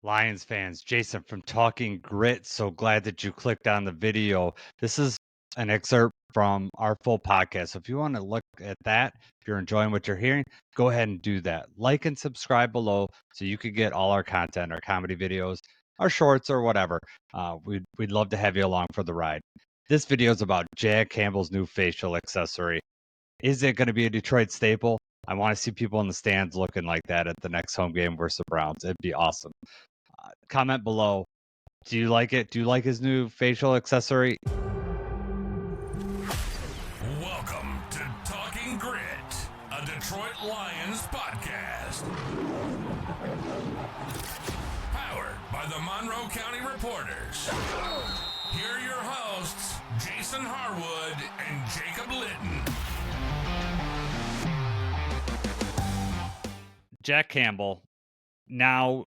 Lions fans, Jason from Talking Grit. So glad that you clicked on the video. This is an excerpt from our full podcast. So if you want to look at that, if you're enjoying what you're hearing, go ahead and do that. Like and subscribe below so you can get all our content, our comedy videos, our shorts, or whatever. We'd love to have you along for the ride. This video is about Jack Campbell's new facial accessory. Is it going to be a Detroit staple? I want to see people in the stands looking like that at the next home game versus the Browns. It'd be awesome. Comment below. Do you like it? Do you like his new facial accessory? Welcome to Talking Grit, a Detroit Lions podcast. Powered by the Monroe County Reporters. Here are your hosts, Jason Harwood and Jacob Litton. Jack Campbell. Now,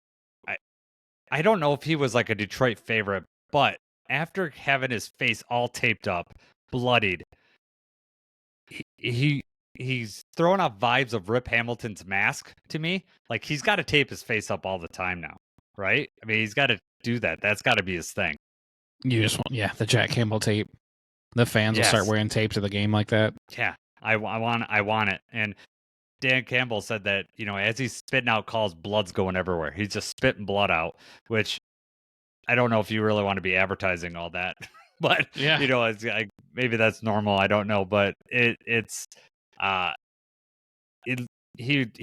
I don't know if he was like a Detroit favorite, but after having his face all taped up, bloodied, he's throwing off vibes of Rip Hamilton's Mask to me. Like he's got to tape his face up all the time now, right? I mean, he's got to do that. That's got to be his thing. You just want, the Jack Campbell tape. The fans will start wearing tape to the game like that. Yeah, I want it. And Dan Campbell said that, as he's spitting out calls, blood's going everywhere. He's just spitting blood out, which I don't know if you really want to be advertising all that, but it's maybe that's normal. I don't know, but he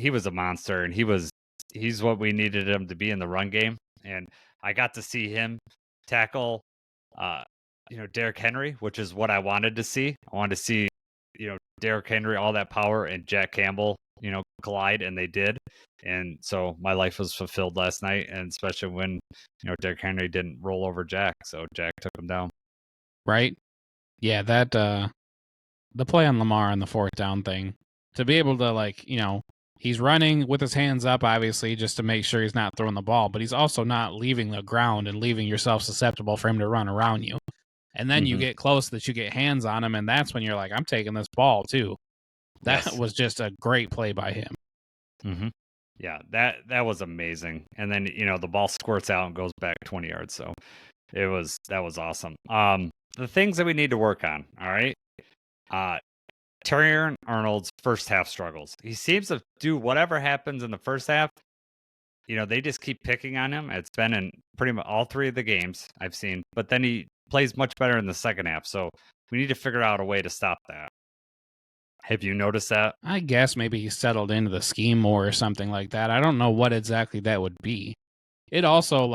was a monster, and he's what we needed him to be in the run game. And I got to see him tackle, Derrick Henry, which is what I wanted to see. I wanted to see, Derrick Henry, all that power, and Jack Campbell, collide, and they did. And so my life was fulfilled last night, and especially when, Derrick Henry didn't roll over Jack, so Jack took him down. Right? Yeah, that the play on Lamar on the fourth down thing, to be able to he's running with his hands up, obviously, just to make sure he's not throwing the ball, but he's also not leaving the ground and leaving yourself susceptible for him to run around you. And then you get close that you get hands on him, and that's when you're like, I'm taking this ball too. That was just a great play by him. Mm-hmm. Yeah, that was amazing. And then, the ball squirts out and goes back 20 yards. So that was awesome. The things that we need to work on, all right? Terry Arnold's first half struggles. He seems to do whatever happens in the first half. They just keep picking on him. It's been in pretty much all three of the games I've seen, but then he plays much better in the second half. So we need to figure out a way to stop that. Have you noticed that? I guess maybe he settled into the scheme more or something like that. I don't know what exactly that would be. It also,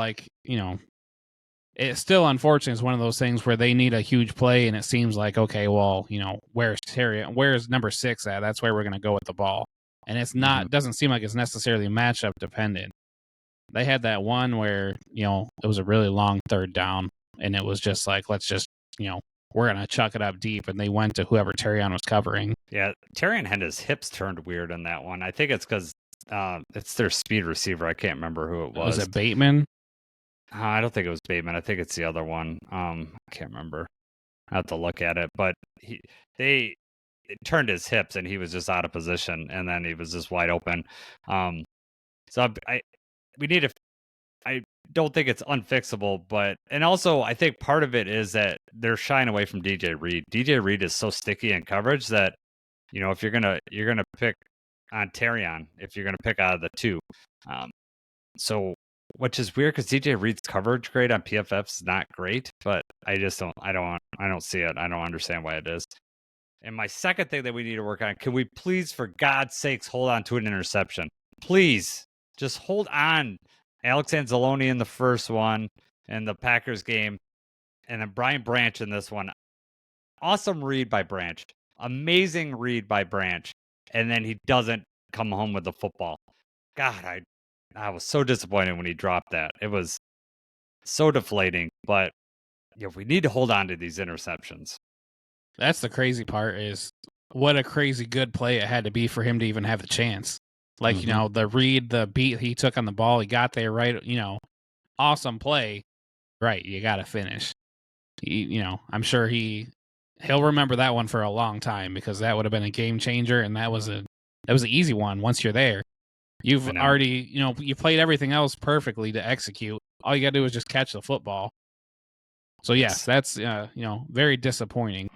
it's still unfortunate. It's one of those things where they need a huge play, and it seems like, okay, well, where's number 6 at? That's where we're going to go with the ball. And it's not, doesn't seem like it's necessarily matchup dependent. They had that one where, it was a really long third down, and it was just like, let's just, we're going to chuck it up deep, and they went to whoever Terrion was covering. Yeah, Terrion had his hips turned weird in that one. I think it's because it's their speed receiver. I can't remember who it was. Was it Bateman? I don't think it was Bateman. I think it's the other one. I can't remember. I have to look at it. But they turned his hips, and he was just out of position, and then he was just wide open. So we need to. I don't think it's unfixable, and also I think part of it is that they're shying away from DJ Reed. DJ Reed is so sticky in coverage that, if you're gonna pick on Terrion, if you're gonna pick out of the two, so which is weird because DJ Reed's coverage grade on PFF is not great, but I don't see it. I don't understand why it is. And my second thing that we need to work on, can we please, for God's sakes, hold on to an interception? Please, just hold on. Alex Anzalone in the first one in the Packers game, and then Brian Branch in this one. Awesome read by Branch. Amazing read by Branch. And then he doesn't come home with the football. God, I was so disappointed when he dropped that. It was so deflating. But we need to hold on to these interceptions. That's the crazy part, is what a crazy good play it had to be for him to even have the chance. The read, the beat he took on the ball, he got there right, awesome play. Right, you got to finish. I'm sure he'll remember that one for a long time, because that would have been a game changer, and that was an easy one once you're there. You've I know. already, you played everything else perfectly to execute. All you got to do is just catch the football. So yes, that's very disappointing.